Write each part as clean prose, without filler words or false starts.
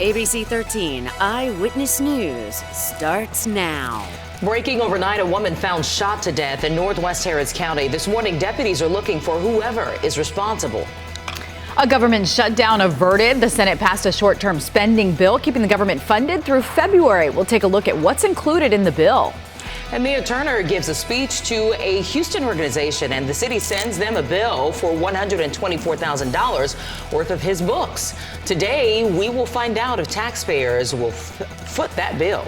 ABC 13 Eyewitness News starts now. Breaking overnight, a woman found shot to death in Northwest Harris County. This morning, deputies are looking for whoever is responsible. A government shutdown averted. The Senate passed a short-term spending bill, keeping the government funded through February. We'll take a look at what's included in the bill. And Mayor Turner gives a speech to a Houston organization, and the city sends them a bill for $124,000 worth of his books. Today, we will find out if taxpayers will foot that bill.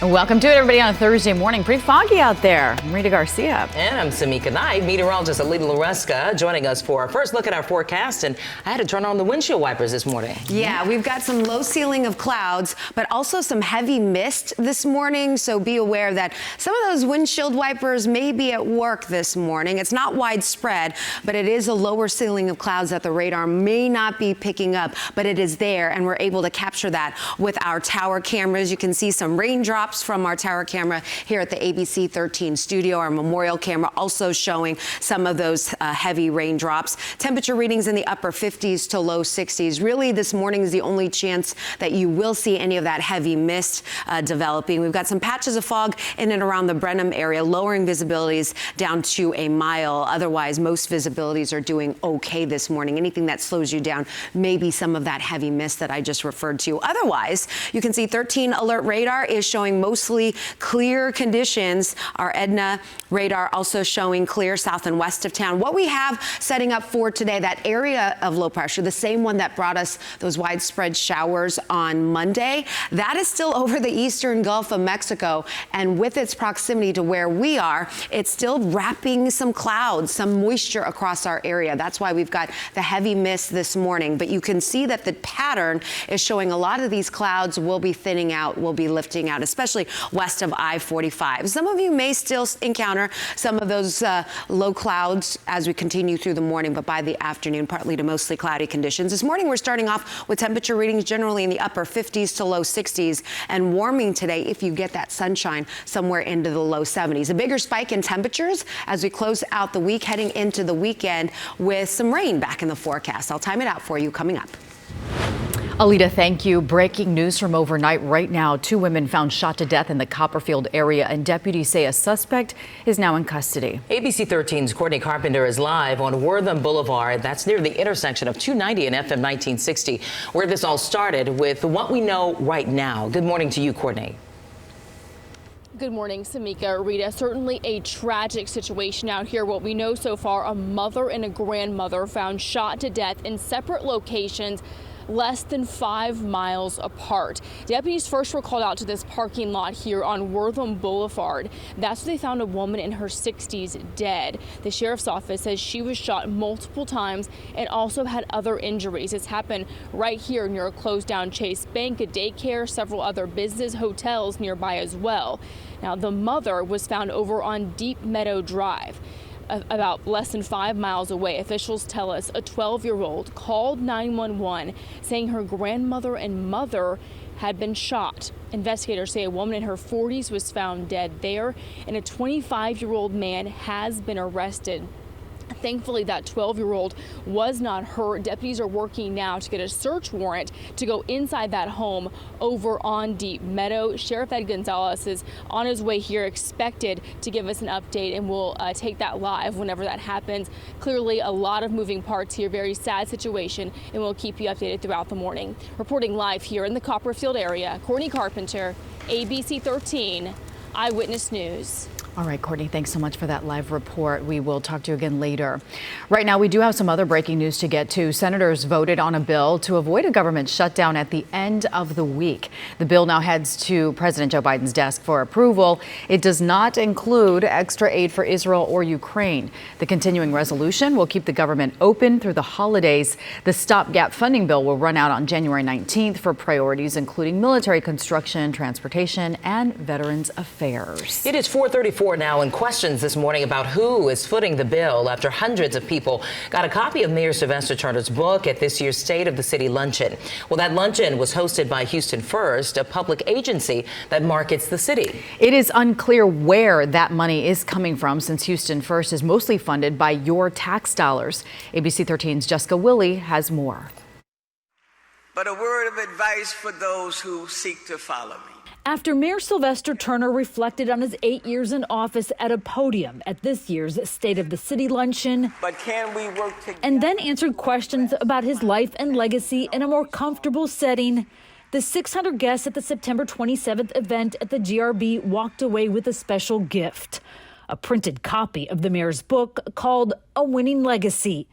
Welcome to it, everybody, on a Thursday morning. Pretty foggy out there. I'm Rita Garcia. And I'm Samika Knight. Meteorologist Alita Loreska joining us for our first look at our forecast. And I had to turn on the windshield wipers this morning. Yeah, we've got some low ceiling of clouds, but also some heavy mist this morning. So be aware that some of those windshield wipers may be at work this morning. It's not widespread, but it is a lower ceiling of clouds that the radar may not be picking up, but it is there, and we're able to capture that with our tower cameras. You can see some raindrops from our tower camera here at the ABC13 studio. Our memorial camera also showing some of those heavy raindrops. Temperature readings in the upper 50s to low 60s. Really, this morning is the only chance that you will see any of that heavy mist developing. We've got some patches of fog in and around the Brenham area, lowering visibilities down to a mile. Otherwise, most visibilities are doing okay this morning. Anything that slows you down may be some of that heavy mist that I just referred to. Otherwise, you can see 13 alert radar is showing mostly clear conditions. Our Edna radar also showing clear south and west of town. What we have setting up for today, that area of low pressure, the same one that brought us those widespread showers on Monday, that is still over the eastern Gulf of Mexico. And with its proximity to where we are, it's still wrapping some clouds, some moisture across our area. That's why we've got the heavy mist this morning. But you can see that the pattern is showing a lot of these clouds will be thinning out, will be lifting out, especially west of I-45. Some of you may still encounter some of those low clouds as we continue through the morning, but by the afternoon, partly to mostly cloudy conditions. This morning, we're starting off with temperature readings generally in the upper 50s to low 60s, and warming today if you get that sunshine somewhere into the low 70s. A bigger spike in temperatures as we close out the week, heading into the weekend with some rain back in the forecast. I'll time it out for you coming up. Alita, thank you. Breaking news from overnight right now. 2 women found shot to death in the Copperfield area, and deputies say a suspect is now in custody. ABC 13's Courtney Carpenter is live on Wortham Boulevard. That's near the intersection of 290 and FM 1960, where this all started with what we know right now. Good morning to you, Courtney. Good morning, Samika. Rita, certainly a tragic situation out here. What we know so far, a mother and a grandmother found shot to death in separate locations less than 5 miles apart. Deputies first were called out to this parking lot here on Wortham Boulevard. That's where they found a woman in her 60s dead. The sheriff's office says she was shot multiple times and also had other injuries. It's happened right here near a closed down Chase Bank, a daycare, several other business hotels nearby as well. Now, the mother was found over on Deep Meadow Drive, about less than 5 miles away. Officials tell us a 12-year-old called 911 saying her grandmother and mother had been shot. Investigators say a woman in her 40s was found dead there, and a 25-year-old man has been arrested. Thankfully, that 12-year-old was not hurt. Deputies are working now to get a search warrant to go inside that home over on Deep Meadow. Sheriff Ed Gonzalez is on his way here, expected to give us an update, and we'll take that live whenever that happens. Clearly, a lot of moving parts here, very sad situation, and we'll keep you updated throughout the morning. Reporting live here in the Copperfield area, Courtney Carpenter, ABC 13 Eyewitness News. All right, Courtney, thanks so much for that live report. We will talk to you again later. Right now, we do have some other breaking news to get to. Senators voted on a bill to avoid a government shutdown at the end of the week. The bill now heads to President Joe Biden's desk for approval. It does not include extra aid for Israel or Ukraine. The continuing resolution will keep the government open through the holidays. The stopgap funding bill will run out on January 19th for priorities including military construction, transportation, and Veterans Affairs. It is 4:34 now, and questions this morning about who is footing the bill after hundreds of people got a copy of Mayor Sylvester Turner's book at this year's State of the City luncheon. Well, that luncheon was hosted by Houston First, a public agency that markets the city. It is unclear where that money is coming from, since Houston First is mostly funded by your tax dollars. ABC 13's Jessica Willey has more. but a word of advice for those who seek to follow me. After Mayor Sylvester Turner reflected on his 8 years in office at a podium at this year's State of the City luncheon, But can we work together? and then answered questions about his life and legacy in a more comfortable setting, the 600 guests at the September 27th event at the GRB walked away with a special gift, a printed copy of the mayor's book called A Winning Legacy.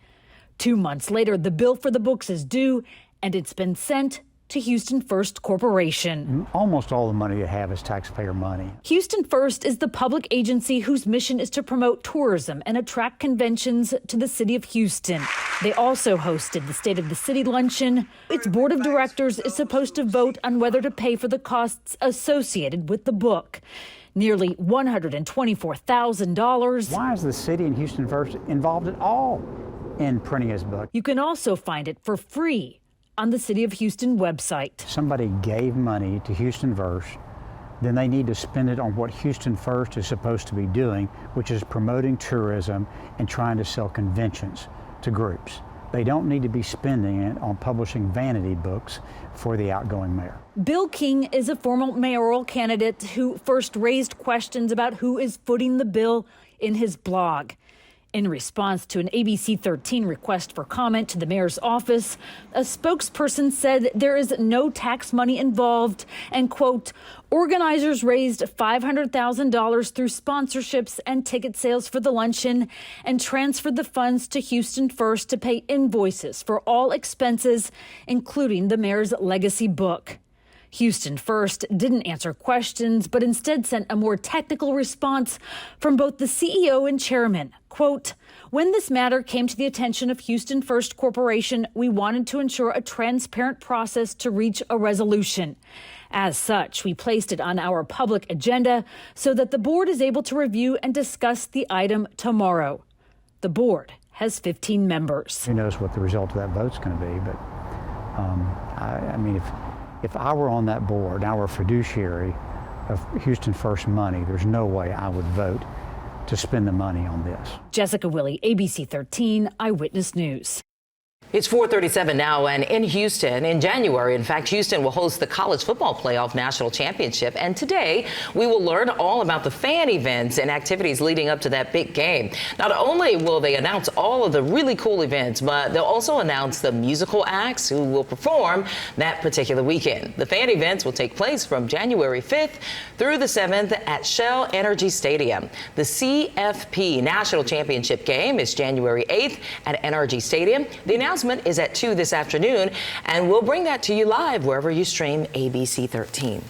2 months later, the bill for the books is due, and it's been sent to Houston First Corporation. Almost all the money you have is taxpayer money. Houston First is the public agency whose mission is to promote tourism and attract conventions to the city of Houston. They also hosted the State of the City luncheon. Its board of directors is supposed to vote on whether to pay for the costs associated with the book. Nearly $124,000. Why is the city and Houston First involved at all in printing his book? You can also find it for free on the City of Houston website. Somebody gave money to Houston First, then they need to spend it on what Houston First is supposed to be doing, which is promoting tourism and trying to sell conventions to groups. They don't need to be spending it on publishing vanity books for the outgoing mayor. Bill King is a former mayoral candidate who first raised questions about who is footing the bill in his blog. In response to an ABC13 request for comment to the mayor's office, a spokesperson said there is no tax money involved and, quote, organizers raised $500,000 through sponsorships and ticket sales for the luncheon and transferred the funds to Houston First to pay invoices for all expenses, including the mayor's legacy book. Houston First didn't answer questions, but instead sent a more technical response from both the CEO and chairman. Quote, when this matter came to the attention of Houston First Corporation, we wanted to ensure a transparent process to reach a resolution. As such, we placed it on our public agenda so that the board is able to review and discuss the item tomorrow. The board has 15 members. Who knows what the result of that vote's going to be, but I mean, if I were on that board and I were a fiduciary of Houston First money, there's no way I would vote to spend the money on this. Jessica Willey, ABC 13 Eyewitness News. It's 4:37 now, and in Houston, in January, in fact, Houston will host the College Football Playoff National Championship. And today, we will learn all about the fan events and activities leading up to that big game. Not only will they announce all of the really cool events, but they'll also announce the musical acts who will perform that particular weekend. The fan events will take place from January 5th through the 7th at Shell Energy Stadium. The CFP National Championship game is January 8th at NRG Stadium. The announcement is at 2 this afternoon, and we'll bring that to you live wherever you stream ABC 13.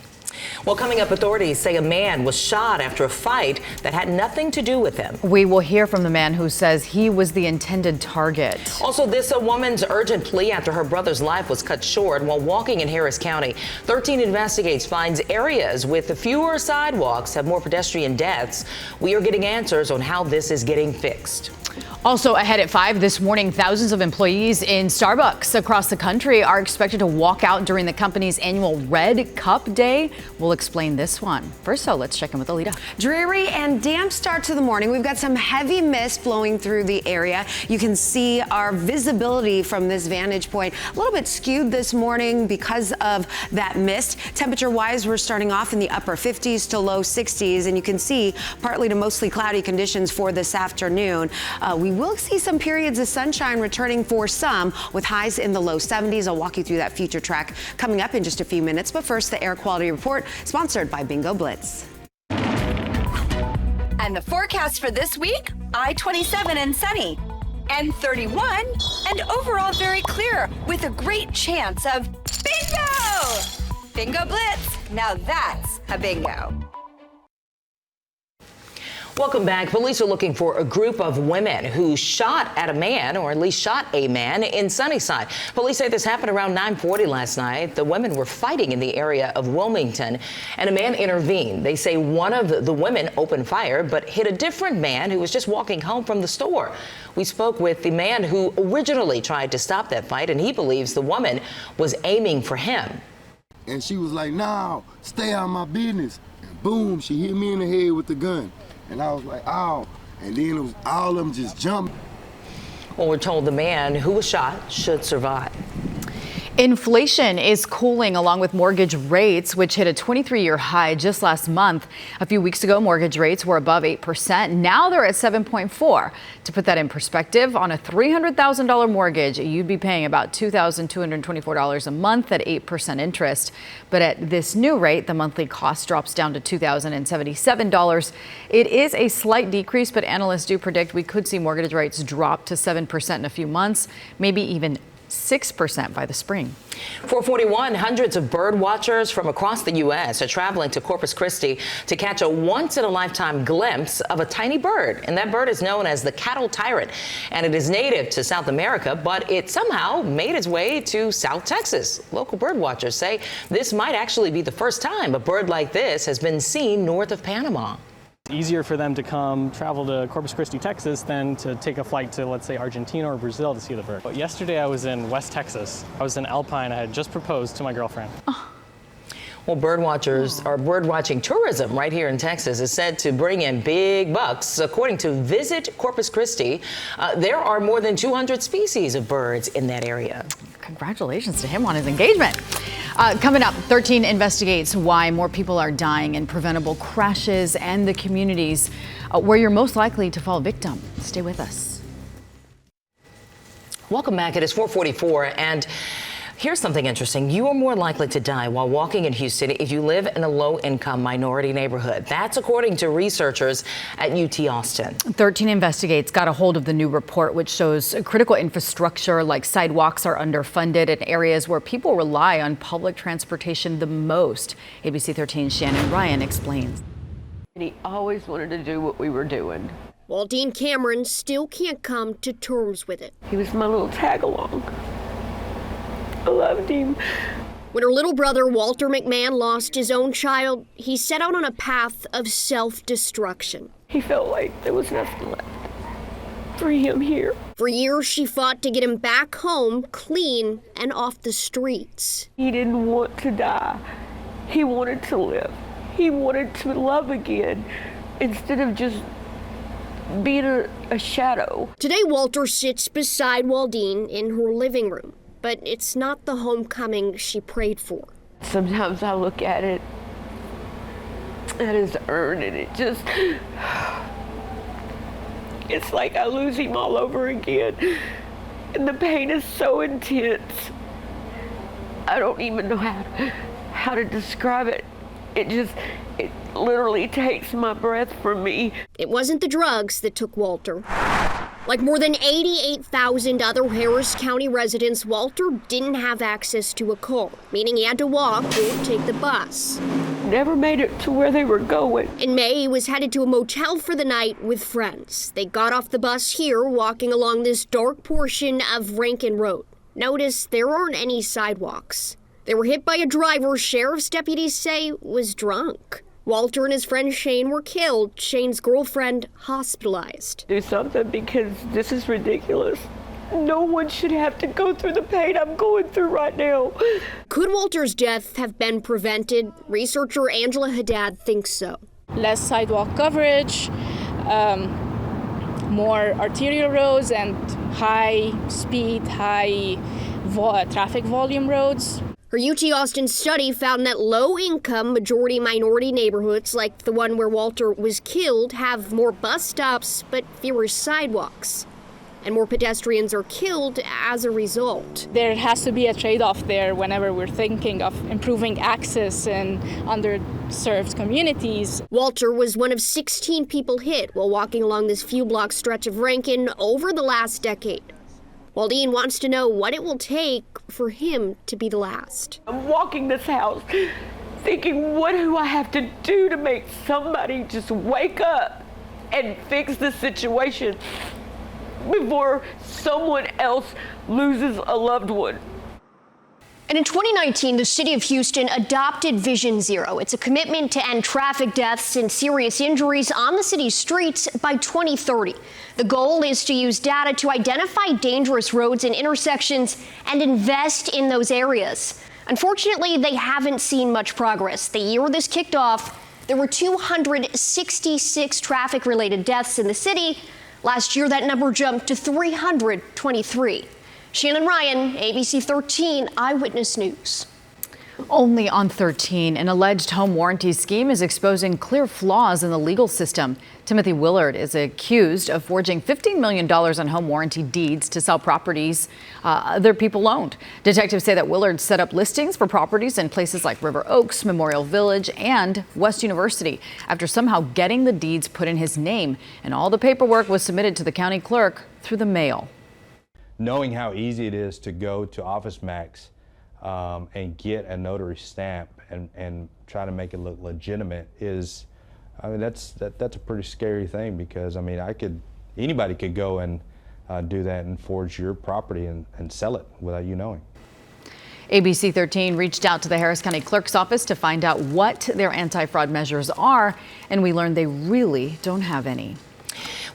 Well, coming up, authorities say a man was shot after a fight that had nothing to do with him. We will hear from the man who says he was the intended target. Also, a woman's urgent plea after her brother's life was cut short while walking in Harris County. 13 Investigates finds areas with fewer sidewalks have more pedestrian deaths. We are getting answers on how this is getting fixed. Also ahead at 5 this morning, thousands of employees in Starbucks across the country are expected to walk out during the company's annual Red Cup Day. We'll explain this one. First, though, let's check in with Alita. Dreary and damp start to the morning. We've got some heavy mist flowing through the area. You can see our visibility from this vantage point a little bit skewed this morning because of that mist. Temperature-wise, we're starting off in the upper 50s to low 60s, and you can see partly to mostly cloudy conditions for this afternoon. We will see some periods of sunshine returning for some, with highs in the low 70s. I'll walk you through that future track coming up in just a few minutes. But first, the air quality report sponsored by Bingo Blitz. And the forecast for this week, I-27 and sunny, and 31 and overall very clear with a great chance of bingo! Bingo Blitz. Now that's a bingo. Welcome back. Police are looking for a group of women who shot at a man, or at least shot a man, in Sunnyside. Police say this happened around 9:40 last night. The women were fighting in the area of Wilmington, and a man intervened. They say one of the women opened fire, but hit a different man who was just walking home from the store. We spoke with the man who originally tried to stop that fight, and he believes the woman was aiming for him. And she was like, "No, stay out of my business." And boom, she hit me in the head with the gun. And I was like, ow. And then it was all of them just jumped. Well, we're told the man who was shot should survive. Inflation is cooling along with mortgage rates, which hit a 23-year high just last month. A few weeks ago, mortgage rates were above 8%. Now they're at 7.4%. To put that in perspective, on a $300,000 mortgage, you'd be paying about $2,224 a month at 8% interest. But at this new rate, the monthly cost drops down to $2,077. It is a slight decrease, but analysts do predict we could see mortgage rates drop to 7% in a few months, maybe even 6% by the spring. 441, hundreds of bird watchers from across the U.S. are traveling to Corpus Christi to catch a once-in-a-lifetime glimpse of a tiny bird. And that bird is known as the cattle tyrant. And it is native to South America, but it somehow made its way to South Texas. Local bird watchers say this might actually be the first time a bird like this has been seen north of Panama. Easier for them to come travel to Corpus Christi, Texas than to take a flight to, let's say, Argentina or Brazil to see the bird. But yesterday I was in West Texas. I was in Alpine. I had just proposed to my girlfriend. Well, bird watchers or bird watching tourism right here in Texas is said to bring in big bucks. According to Visit Corpus Christi, there are more than 200 species of birds in that area. Congratulations to him on his engagement. Coming up, 13 investigates why more people are dying in preventable crashes and the communities where you're most likely to fall victim. Stay with us. Welcome back. It is 4:44 and here's something interesting. You are more likely to die while walking in Houston if you live in a low-income minority neighborhood. That's according to researchers at UT Austin. 13 investigates got a hold of the new report, which shows critical infrastructure like sidewalks are underfunded in areas where people rely on public transportation the most. ABC13's Shannon Ryan explains. And he always wanted to do what we were doing. Waldine Cameron still can't come to terms with it. He was my little tag-along. I loved him. When her little brother, Walter McMahon, lost his own child, he set out on a path of self-destruction. He felt like there was nothing left for him here. For years, she fought to get him back home, clean and off the streets. He didn't want to die. He wanted to live. He wanted to love again instead of just being a shadow. Today, Walter sits beside Waldine in her living room. But it's not the homecoming she prayed for. Sometimes I look at it at his urn and it just, it's like I lose him all over again. And the pain is so intense. I don't even know how to describe it. It literally takes my breath from me. It wasn't the drugs that took Walter. Like more than 88,000 other Harris County residents, Walter didn't have access to a car, meaning he had to walk or take the bus. Never made it to where they were going. In May, he was headed to a motel for the night with friends. They got off the bus here, walking along this dark portion of Rankin Road. Notice there aren't any sidewalks. They were hit by a driver sheriff's deputies say was drunk. Walter and his friend Shane were killed. Shane's girlfriend hospitalized. Do something because this is ridiculous. No one should have to go through the pain I'm going through right now. Could Walter's death have been prevented? Researcher Angela Haddad thinks so. Less sidewalk coverage, more arterial roads and high speed, high traffic volume roads. Her UT Austin study found that low-income, majority-minority neighborhoods like the one where Walter was killed have more bus stops but fewer sidewalks. And more pedestrians are killed as a result. There has to be a trade-off there whenever we're thinking of improving access in underserved communities. Walter was one of 16 people hit while walking along this few-block stretch of Rankin over the last decade. Waldine wants to know what it will take for him to be the last. I'm walking this house thinking, what do I have to do to make somebody just wake up and fix the situation before someone else loses a loved one? And in 2019, the city of Houston adopted Vision Zero. It's a commitment to end traffic deaths and serious injuries on the city's streets by 2030. The goal is to use data to identify dangerous roads and intersections and invest in those areas. Unfortunately, they haven't seen much progress. The year this kicked off, there were 266 traffic-related deaths in the city. Last year, that number jumped to 323. Shannon Ryan, ABC 13 Eyewitness News. Only on 13, an alleged home warranty scheme is exposing clear flaws in the legal system. Timothy Willard is accused of forging $15 million on home warranty deeds to sell properties other people owned. Detectives say that Willard set up listings for properties in places like River Oaks, Memorial Village, and West University after somehow getting the deeds put in his name. And all the paperwork was submitted to the county clerk through the mail. Knowing how easy it is to go to OfficeMax and get a notary stamp and try to make it look legitimate is, I mean, that's a pretty scary thing, because I mean, anybody could go and do that and forge your property and sell it without you knowing. ABC 13 reached out to the Harris County Clerk's office to find out what their anti-fraud measures are, and we learned they really don't have any.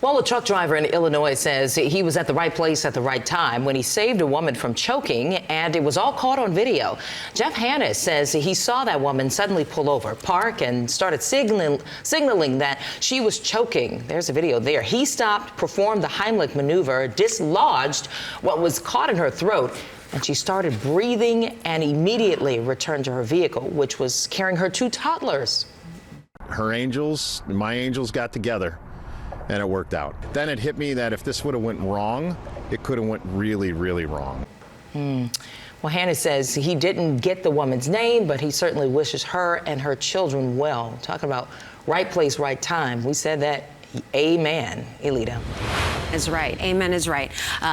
Well, a truck driver in Illinois says he was at the right place at the right time when he saved a woman from choking, and it was all caught on video. Jeff Hannes says he saw that woman suddenly pull over, park, and started signaling that she was choking. There's a video there. He stopped, performed the Heimlich maneuver, dislodged what was caught in her throat, and she started breathing and immediately returned to her vehicle, which was carrying her 2 toddlers. Her angels, my angels got together, and it worked out. Then it hit me that if this would have went wrong, it could have went really, really wrong. Well, Hannah says he didn't get the woman's name, but he certainly wishes her and her children well. Talking about right place, right time. We said that. Amen, Elita. Is right. Amen is right,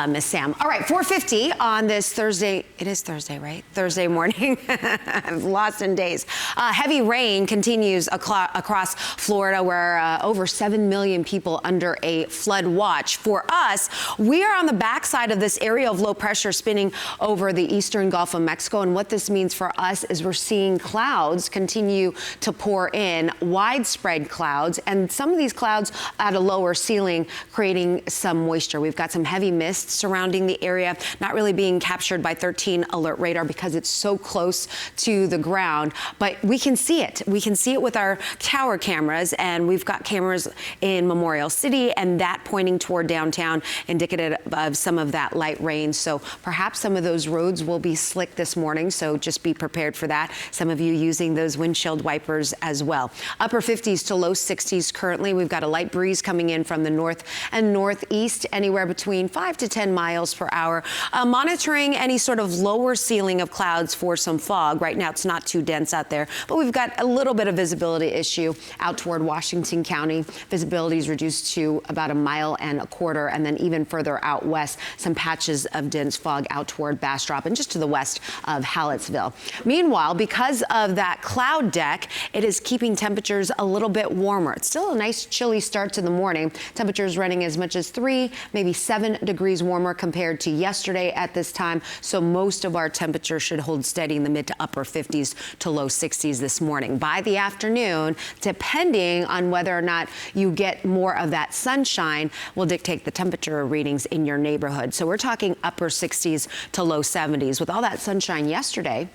Miss Sam. All right, 4:50 on this Thursday. It is Thursday, right? Thursday morning. I'm lost in days. Heavy rain continues across Florida, where over 7 million people under a flood watch. For us, we are on the backside of this area of low pressure spinning over the eastern Gulf of Mexico. And what this means for us is we're seeing clouds continue to pour in, widespread clouds, and some of these clouds at a lower ceiling, creating some moisture. We've got some heavy mist surrounding the area, not really being captured by 13 alert radar because it's so close to the ground, but we can see it. We can see it with our tower cameras, and we've got cameras in Memorial City, and that pointing toward downtown, indicative of some of that light rain. So perhaps some of those roads will be slick this morning, so just be prepared for that. Some of you using those windshield wipers as well. Upper 50s to low 60s currently. We've got a light breeze coming in from the north and northeast, anywhere between 5 to 10 miles per hour. Monitoring any sort of lower ceiling of clouds for some fog. Right now, it's not too dense out there, but we've got a little bit of visibility issue out toward Washington County. Visibility is reduced to about 1.25 miles, and then even further out west, some patches of dense fog out toward Bastrop and just to the west of Hallettsville. Meanwhile, because of that cloud deck, it is keeping temperatures a little bit warmer. It's still a nice chilly start to the morning. Temperatures running as much as 3, maybe 7 degrees warmer compared to yesterday at this time. So most of our temperature should hold steady in the mid to upper 50s to low 60s this morning. By the afternoon, depending on whether or not you get more of that sunshine, will dictate the temperature readings in your neighborhood. So we're talking upper 60s to low 70s. With all that sunshine yesterday,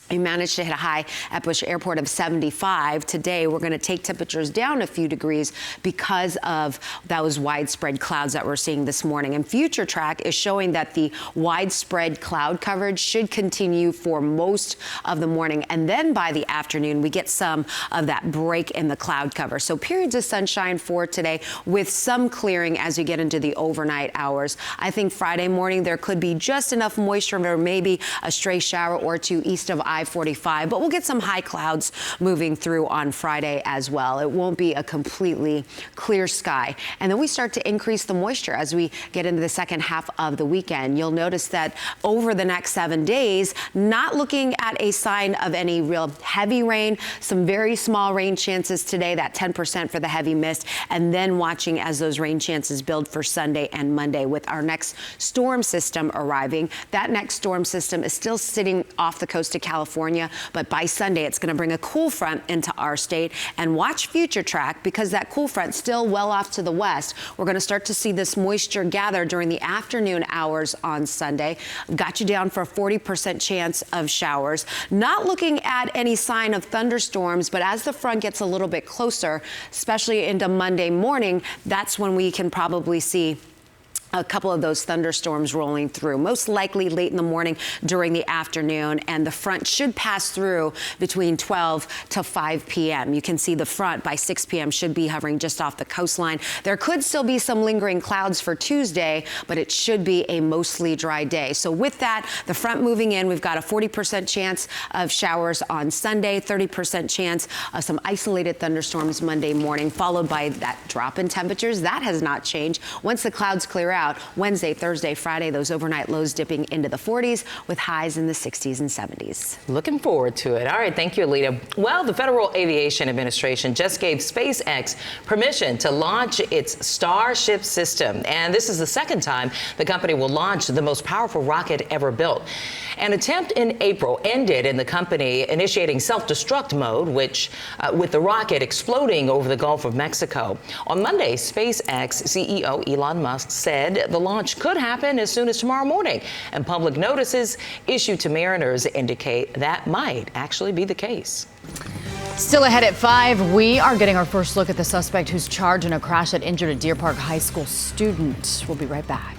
we managed to hit a high at Bush Airport of 75. Today, we're going to take temperatures down a few degrees because of those widespread clouds that we're seeing this morning. And Future Track is showing that the widespread cloud coverage should continue for most of the morning. And then by the afternoon, we get some of that break in the cloud cover. So periods of sunshine for today with some clearing as you get into the overnight hours. I think Friday morning, there could be just enough moisture or maybe a stray shower or two east of I-45, but we'll get some high clouds moving through on Friday as well. It won't be a completely clear sky. And then we start to increase the moisture as we get into the second half of the weekend. You'll notice that over the next 7 days, not looking at a sign of any real heavy rain, some very small rain chances today, that 10% for the heavy mist, and then watching as those rain chances build for Sunday and Monday with our next storm system arriving. That next storm system is still sitting off the coast of California, but by Sunday, it's going to bring a cool front into our state. And watch Future Track, because that cool front still well off to the west. We're going to start to see this moisture gather during the afternoon hours on Sunday. Got you down for a 40% chance of showers. Not looking at any sign of thunderstorms, but as the front gets a little bit closer, especially into Monday morning, that's when we can probably see a couple of those thunderstorms rolling through, most likely late in the morning during the afternoon, and the front should pass through between 12 to 5 p.m. You can see the front by 6 p.m. should be hovering just off the coastline. There could still be some lingering clouds for Tuesday, but it should be a mostly dry day. So with that, the front moving in, we've got a 40% chance of showers on Sunday, 30% chance of some isolated thunderstorms Monday morning, followed by that drop in temperatures. That has not changed. Once the clouds clear out, Wednesday, Thursday, Friday, those overnight lows dipping into the 40s with highs in the 60s and 70s. Looking forward to it. All right, thank you, Alita. Well, the Federal Aviation Administration just gave SpaceX permission to launch its Starship system. And this is the second time the company will launch the most powerful rocket ever built. An attempt in April ended in the company initiating self-destruct mode, which with the rocket exploding over the Gulf of Mexico. On Monday, SpaceX CEO Elon Musk said the launch could happen as soon as tomorrow morning, and public notices issued to mariners indicate that might actually be the case. Still ahead at 5, we are getting our first look at the suspect who's charged in a crash that injured a Deer Park High School student. We'll be right back.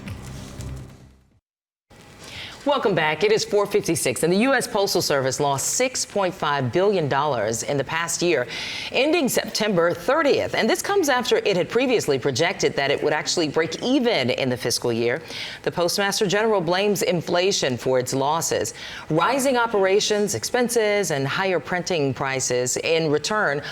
Welcome back. It is 4:56, and the U.S. Postal Service lost $6.5 billion in the past year, ending September 30th. And this comes after it had previously projected that it would actually break even in the fiscal year. The Postmaster General blames inflation for its losses. Rising operations, expenses, and higher printing prices in turn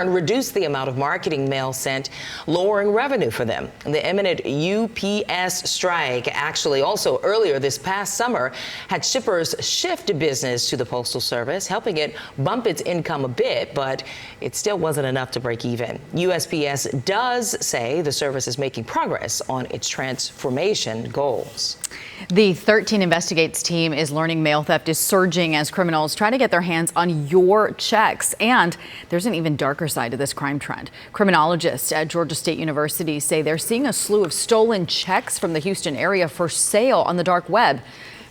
reduce the amount of marketing mail sent, lowering revenue for them. The imminent UPS strike actually also earlier this past summer had shippers shift business to the Postal Service, helping it bump its income a bit, but it still wasn't enough to break even. USPS does say the service is making progress on its transformation goals. The 13 Investigates team is learning mail theft is surging as criminals try to get their hands on your checks. And there's an even darker side to this crime trend. Criminologists at Georgia State University say they're seeing a slew of stolen checks from the Houston area for sale on the dark web.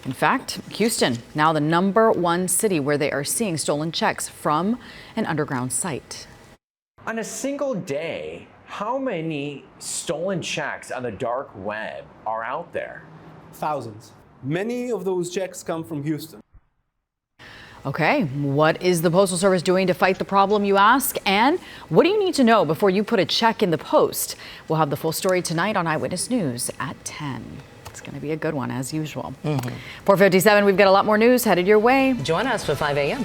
In fact, Houston, now the #1 city where they are seeing stolen checks from an underground site. On a single day, how many stolen checks on the dark web are out there? Thousands. Many of those checks come from Houston. Okay, what is the Postal Service doing to fight the problem, you ask? And what do you need to know before you put a check in the post? We'll have the full story tonight on Eyewitness News at 10. It's going to be a good one, as usual. 4:57, we've got a lot more news headed your way. Join us for 5 a.m.